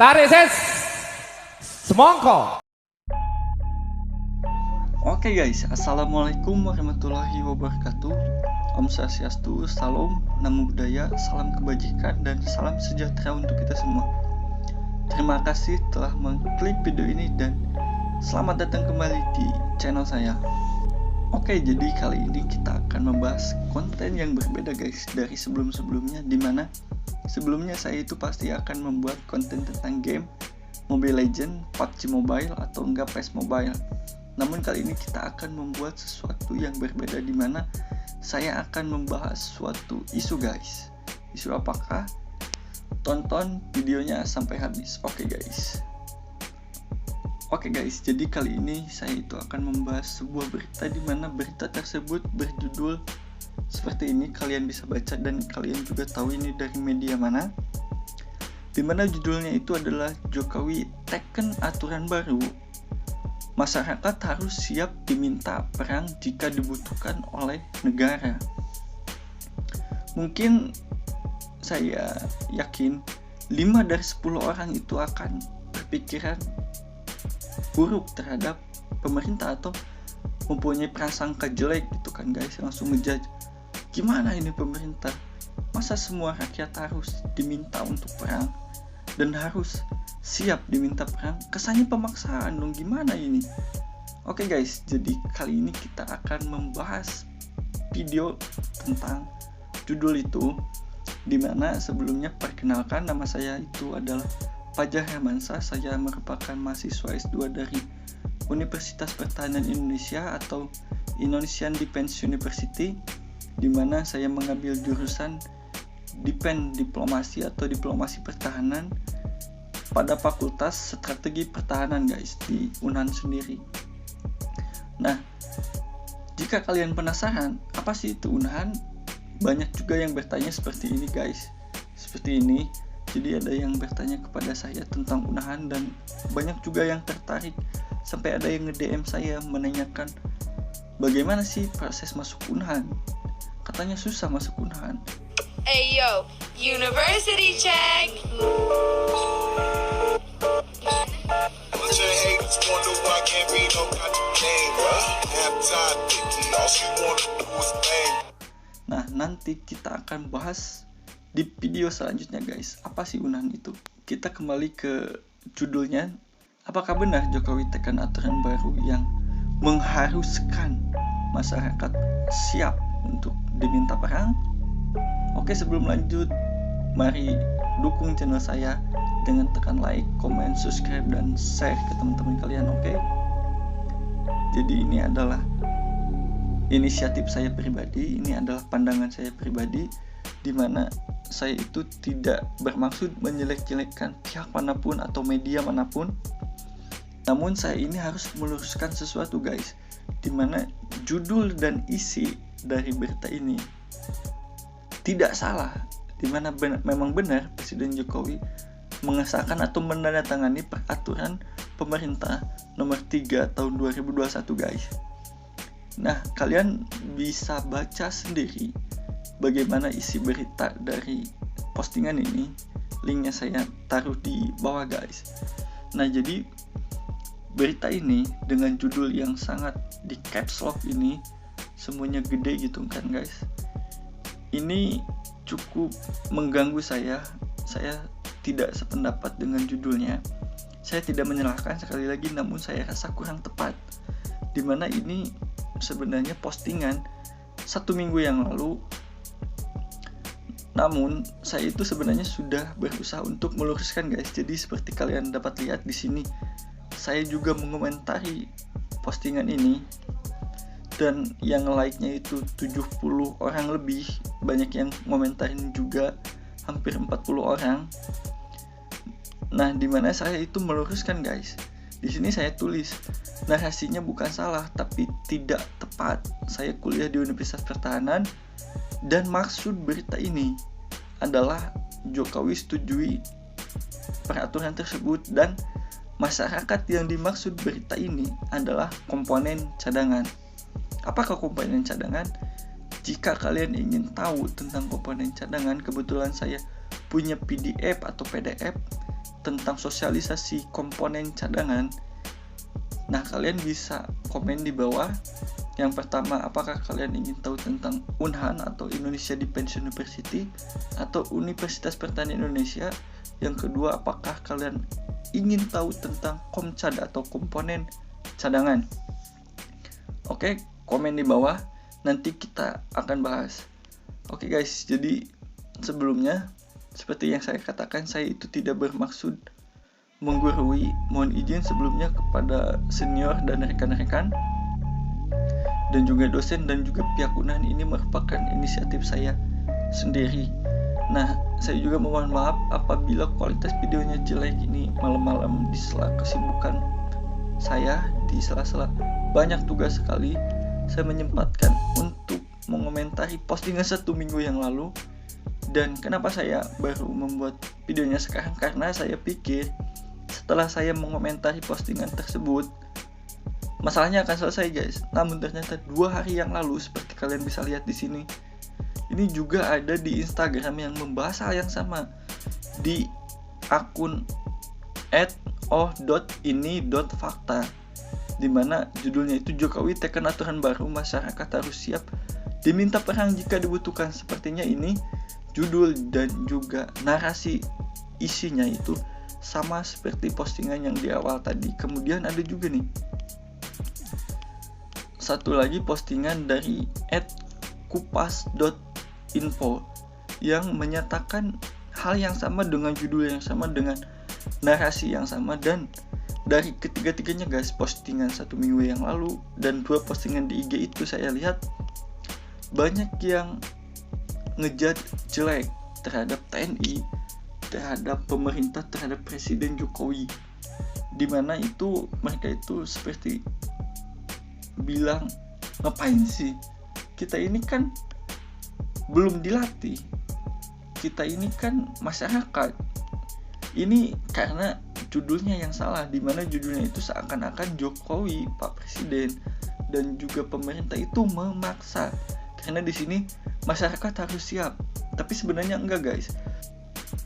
Tarik ses semongko. Oke guys, assalamualaikum warahmatullahi wabarakatuh. Om Swastiastu, salam, namo buddhaya, salam kebajikan, dan salam sejahtera untuk kita semua. Terima kasih telah mengklik video ini dan selamat datang kembali di channel saya. Oke, jadi kali ini kita akan membahas konten yang berbeda guys dari sebelum-sebelumnya, dimana sebelumnya saya itu pasti akan membuat konten tentang game Mobile Legends, PUBG Mobile, atau enggak PES Mobile. Namun kali ini kita akan membuat sesuatu yang berbeda, dimana saya akan membahas suatu isu guys. Isu apakah? Tonton videonya sampai habis. Oke guys, jadi kali ini saya itu akan membahas sebuah berita, dimana berita tersebut berjudul seperti ini. Kalian bisa baca dan kalian juga tahu ini dari media mana, dimana judulnya itu adalah Jokowi teken aturan baru, masyarakat harus siap diminta perang jika dibutuhkan oleh negara. Mungkin saya yakin 5 dari 10 orang itu akan berpikiran buruk terhadap pemerintah atau mempunyai prasangka jelek gitu kan guys, langsung ngejudge, gimana ini pemerintah, masa semua rakyat harus diminta untuk perang dan harus siap diminta perang, kesannya pemaksaan dong, gimana ini. Oke guys, jadi kali ini kita akan membahas video tentang judul itu, dimana sebelumnya perkenalkan, nama saya itu adalah Fajar Hermansyah. Saya merupakan mahasiswa S2 dari Universitas Pertahanan Indonesia atau Indonesian Defense University, dimana saya mengambil jurusan diplomasi atau diplomasi pertahanan pada Fakultas Strategi Pertahanan guys, di UNHAN sendiri. Nah, jika kalian penasaran apa sih itu UNHAN, banyak juga yang bertanya seperti ini guys, seperti ini. Jadi ada yang bertanya kepada saya tentang UNHAN dan banyak juga yang tertarik, sampai ada yang nge-DM saya menanyakan bagaimana sih proses masuk UNHAN, katanya susah masuk UNHAN. Hey yo, university check. Nah, nanti kita akan bahas di video selanjutnya guys, apa sih UNHAN itu. Kita kembali ke judulnya. Apakah benar Jokowi tekan aturan baru yang mengharuskan masyarakat siap untuk diminta perang? Oke, sebelum lanjut, mari dukung channel saya dengan tekan like, comment, subscribe, dan share ke teman-teman kalian, oke? Jadi ini adalah inisiatif saya pribadi, ini adalah pandangan saya pribadi, dimana saya itu tidak bermaksud menjelek-jelekkan pihak manapun atau media manapun. Namun saya ini harus meluruskan sesuatu guys, dimana judul dan isi dari berita ini tidak salah, dimana memang benar Presiden Jokowi mengesahkan atau menandatangani peraturan pemerintah nomor 3 tahun 2021 guys. Nah, kalian bisa baca sendiri bagaimana isi berita dari postingan ini. Linknya saya taruh di bawah guys. Nah, jadi berita ini dengan judul yang sangat di caps lock ini, semuanya gede gitu kan guys, ini cukup mengganggu saya. Saya tidak sependapat dengan judulnya. Saya tidak menyalahkan sekali lagi, namun saya rasa kurang tepat, dimana ini sebenarnya postingan 1 minggu yang lalu. Namun saya itu sebenarnya sudah berusaha untuk meluruskan guys. Jadi seperti kalian dapat lihat di sini, saya juga mengomentari postingan ini dan yang like-nya itu 70 orang lebih, banyak yang komentarin juga hampir 40 orang. Nah, dimana saya itu meluruskan guys. Di sini saya tulis narasinya bukan salah tapi tidak tepat. Saya kuliah di Universitas Pertahanan dan maksud berita ini adalah Jokowi setujui peraturan tersebut dan masyarakat yang dimaksud berita ini adalah komponen cadangan. Apakah komponen cadangan? Jika kalian ingin tahu tentang komponen cadangan, kebetulan saya punya PDF atau PDF tentang sosialisasi komponen cadangan, nah kalian bisa komen di bawah. Yang pertama, apakah kalian ingin tahu tentang UNHAN atau Indonesia Defense University atau Universitas Pertanian Indonesia? Yang kedua, apakah kalian ingin tahu tentang KOMCAD atau komponen cadangan? Oke, komen di bawah, nanti kita akan bahas. Oke guys, jadi sebelumnya seperti yang saya katakan, saya itu tidak bermaksud menggurui. Mohon izin sebelumnya kepada senior dan rekan-rekan dan juga dosen dan juga pihak UNHAN. Ini merupakan inisiatif saya sendiri. Nah, saya juga mohon maaf apabila kualitas videonya jelek. Ini malam-malam di sela kesibukan saya, di sela-sela banyak tugas sekali, saya menyempatkan untuk mengomentari postingan 1 minggu yang lalu. Dan kenapa saya baru membuat videonya sekarang? Karena saya pikir setelah saya mengomentari postingan tersebut, masalahnya akan selesai guys. Namun ternyata 2 hari yang lalu, seperti kalian bisa lihat di sini, ini juga ada di Instagram yang membahas hal yang sama di akun @oh.ini.fakta, dimana judulnya itu Jokowi tekan aturan baru, masyarakat harus siap diminta perang jika dibutuhkan. Sepertinya ini judul dan juga narasi isinya itu sama seperti postingan yang di awal tadi. Kemudian ada juga nih satu lagi postingan dari @kupas.info yang menyatakan hal yang sama dengan judul yang sama, dengan narasi yang sama. Dan dari ketiga-tiganya guys, postingan 1 minggu yang lalu dan 2 postingan di IG itu, saya lihat banyak yang ngejudge jelek terhadap TNI, terhadap pemerintah, terhadap Presiden Jokowi, dimana itu mereka itu seperti bilang, ngapain sih, kita ini kan belum dilatih, kita ini kan masyarakat. Ini karena judulnya yang salah, dimana judulnya itu seakan-akan Jokowi, Pak Presiden dan juga pemerintah itu memaksa, karena di sini masyarakat harus siap. Tapi sebenarnya enggak guys,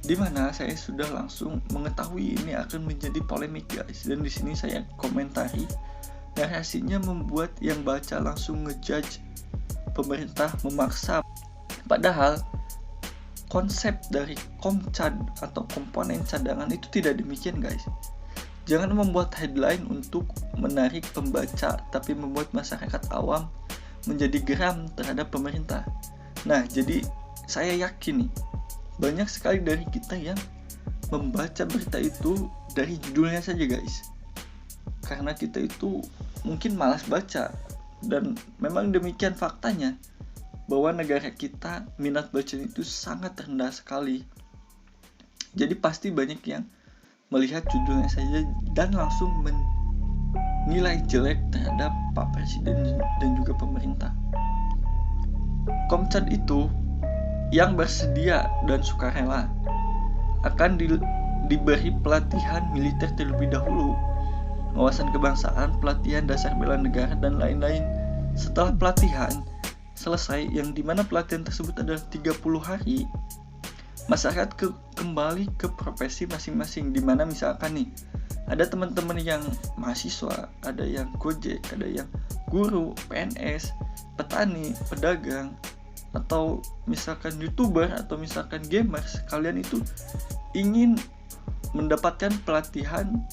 dimana saya sudah langsung mengetahui ini akan menjadi polemik guys, dan di sini saya komentari. Narasinya membuat yang baca langsung ngejudge pemerintah memaksa. Padahal konsep dari KOMCAD atau komponen cadangan itu tidak demikian guys. Jangan membuat headline untuk menarik pembaca, tapi membuat masyarakat awam menjadi geram terhadap pemerintah. Nah, jadi saya yakin nih, banyak sekali dari kita yang membaca berita itu dari judulnya saja guys. Karena kita itu mungkin malas baca, dan memang demikian faktanya bahwa negara kita minat baca itu sangat rendah sekali. Jadi pasti banyak yang melihat judulnya saja dan langsung menilai jelek terhadap Pak Presiden dan juga pemerintah. KOMCAD itu yang bersedia dan sukarela akan diberi pelatihan militer terlebih dahulu, wawasan kebangsaan, pelatihan dasar bela negara, dan lain-lain. Setelah pelatihan selesai, yang dimana pelatihan tersebut adalah 30 hari, masyarakat kembali ke profesi masing-masing. Dimana misalkan nih, ada teman-teman yang mahasiswa, ada yang Gojek, ada yang guru, PNS, petani, pedagang, atau misalkan YouTuber, atau misalkan gamers. Kalian itu ingin mendapatkan pelatihan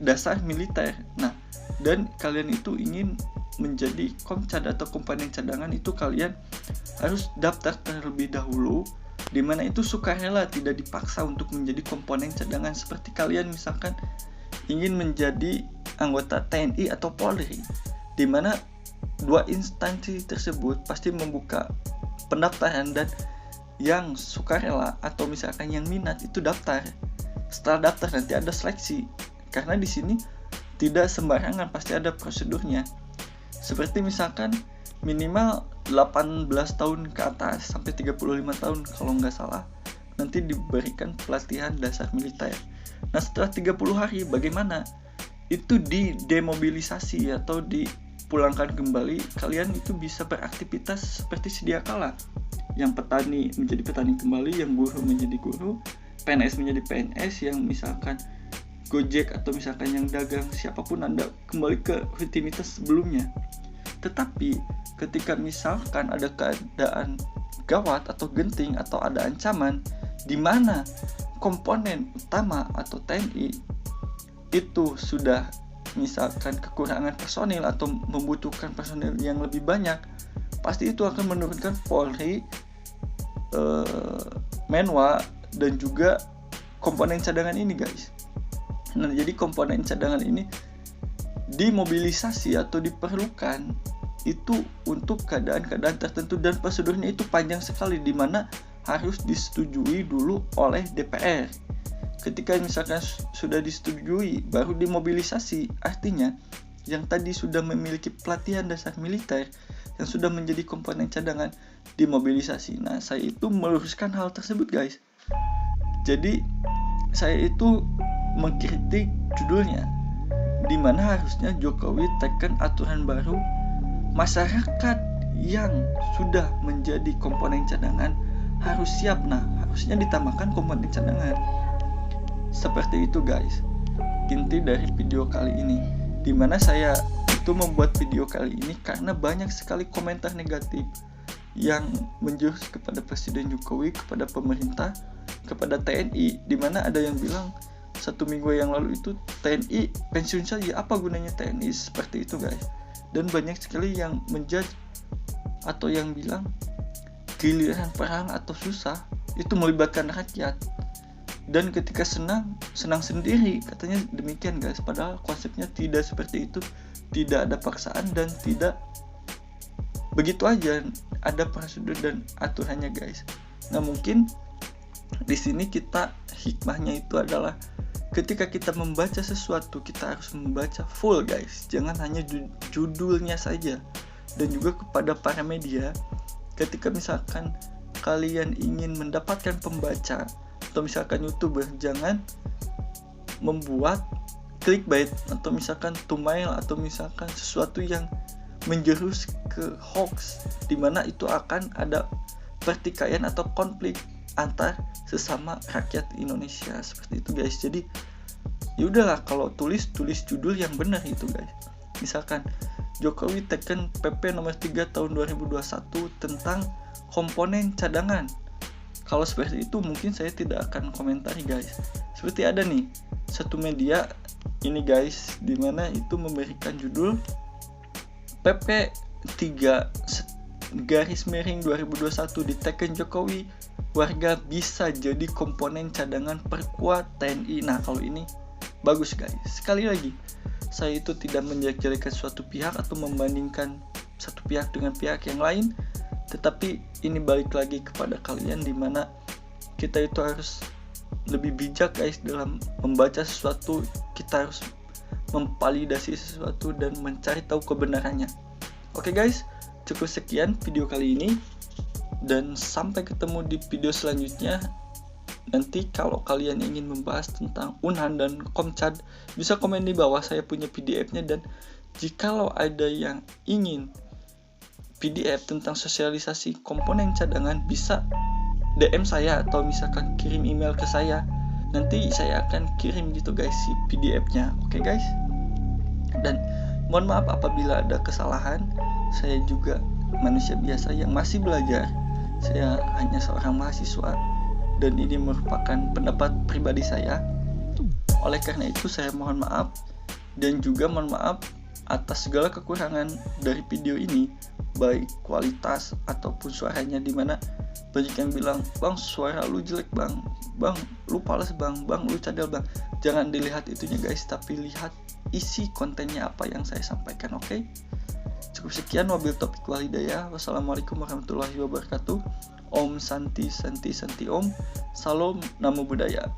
dasar militer. Nah, dan kalian itu ingin menjadi KOMCAD atau komponen cadangan, itu kalian harus daftar terlebih dahulu, dimana itu sukarela, tidak dipaksa untuk menjadi komponen cadangan. Seperti kalian misalkan ingin menjadi anggota TNI atau Polri, dimana 2 instansi tersebut pasti membuka pendaftaran, dan yang sukarela atau misalkan yang minat itu daftar. Setelah daftar nanti ada seleksi, karena di sini tidak sembarangan, pasti ada prosedurnya. Seperti misalkan minimal 18 tahun ke atas sampai 35 tahun kalau nggak salah, nanti diberikan pelatihan dasar militer. Nah, setelah 30 hari bagaimana? Itu didemobilisasi atau dipulangkan kembali. Kalian itu bisa beraktivitas seperti sedia kala. Yang petani menjadi petani kembali, yang guru menjadi guru, PNS menjadi PNS, yang misalkan Gojek atau misalkan yang dagang, siapapun Anda kembali ke rutinitas sebelumnya. Tetapi ketika misalkan ada keadaan gawat atau genting atau ada ancaman di mana komponen utama atau TNI itu sudah misalkan kekurangan personil atau membutuhkan personil yang lebih banyak, pasti itu akan menurunkan Polri, Menwa, dan juga komponen cadangan ini guys. Nah, jadi komponen cadangan ini dimobilisasi atau diperlukan itu untuk keadaan-keadaan tertentu, dan prosedurnya itu panjang sekali, di mana harus disetujui dulu oleh DPR. Ketika misalkan sudah disetujui baru dimobilisasi, artinya yang tadi sudah memiliki pelatihan dasar militer yang sudah menjadi komponen cadangan dimobilisasi. Nah, saya itu meluruskan hal tersebut guys. Jadi saya itu mengkritik judulnya, di mana harusnya Jokowi tekan aturan baru, masyarakat yang sudah menjadi komponen cadangan harus siap. Nah, harusnya ditambahkan komponen cadangan. Seperti itu guys, inti dari video kali ini, dimana saya itu membuat video kali ini karena banyak sekali komentar negatif yang menjurus kepada Presiden Jokowi, kepada pemerintah, kepada TNI, dimana ada yang bilang 1 minggu yang lalu itu TNI pensiun saja, apa gunanya TNI, seperti itu guys. Dan banyak sekali yang menjudge atau yang bilang giliran perang atau susah itu melibatkan rakyat, dan ketika senang sendiri, katanya demikian guys. Padahal konsepnya tidak seperti itu, tidak ada paksaan dan tidak begitu aja, ada prosedur dan aturannya guys. Nah, mungkin di sini kita hikmahnya itu adalah ketika kita membaca sesuatu, kita harus membaca full guys, jangan hanya judulnya saja. Dan juga kepada para media, ketika misalkan kalian ingin mendapatkan pembaca atau misalkan YouTuber, jangan membuat clickbait atau misalkan thumbnail atau misalkan sesuatu yang menjurus ke hoax, dimana itu akan ada pertikaian atau konflik antar sesama rakyat Indonesia, seperti itu guys. Jadi ya udahlah, kalau tulis judul yang benar itu guys. Misalkan Jokowi tekan PP nomor 3 tahun 2021 tentang komponen cadangan. Kalau seperti itu mungkin saya tidak akan komentari guys. Seperti ada nih satu media ini guys, dimana itu memberikan judul PP 3 garis miring 2021 diteken Jokowi, warga bisa jadi komponen cadangan perkuat TNI. Nah, kalau ini bagus guys. Sekali lagi, saya itu tidak menjelek-jelekan suatu pihak atau membandingkan satu pihak dengan pihak yang lain, tetapi ini balik lagi kepada kalian, dimana kita itu harus lebih bijak guys dalam membaca sesuatu. Kita harus memvalidasi sesuatu dan mencari tahu kebenarannya. Oke guys, cukup sekian video kali ini, dan sampai ketemu di video selanjutnya. Nanti kalau kalian ingin membahas tentang Unhan dan Komcad, bisa komen di bawah, saya punya PDF-nya. Dan jikalau ada yang ingin PDF tentang sosialisasi komponen cadangan, bisa DM saya atau misalkan kirim email ke saya. Nanti saya akan kirim gitu guys si PDF-nya. Oke guys. Dan mohon maaf apabila ada kesalahan. Saya juga manusia biasa yang masih belajar. Saya hanya seorang mahasiswa dan ini merupakan pendapat pribadi saya. Oleh karena itu saya mohon maaf, dan juga mohon maaf atas segala kekurangan dari video ini, baik kualitas ataupun suaranya, dimana banyak yang bilang, "Bang, suara lu jelek bang, bang lu pales bang, bang lu cadel bang." Jangan dilihat itunya guys, tapi lihat isi kontennya apa yang saya sampaikan. Oke? Cukup sekian, wabil taufiq wal hidayah. Wassalamualaikum warahmatullahi wabarakatuh. Om Santi Santi Santi Om. Salam Namo Buddhaya.